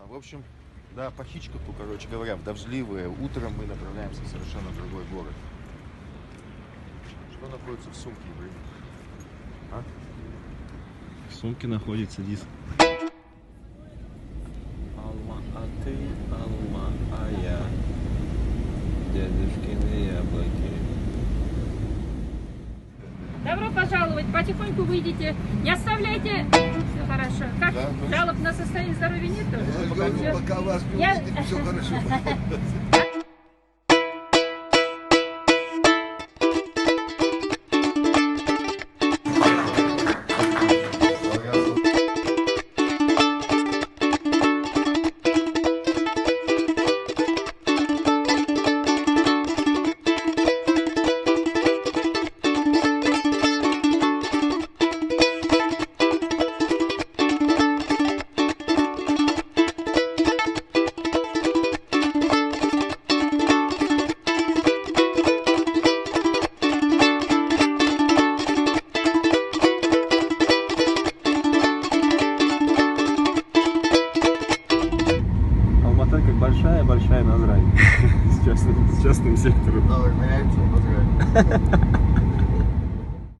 В общем, да, по Хичкоку, короче говоря, в дождливое утром мы направляемся совершенно в другой город. Что находится в сумке, блин? А? В сумке находится диск. Алма, а ты, алма, а я. Дядюшкины яблоки. Добро пожаловать. Потихоньку выйдите. Не оставляйте. Все хорошо. Как? Да, ну, Жалоб на состояние здоровья нету? Всё. Пока вас не Я- увидим, все хорошо. Алмата как большая-большая Назрань. С частным сектором. Давай, меняемся, поздравляю.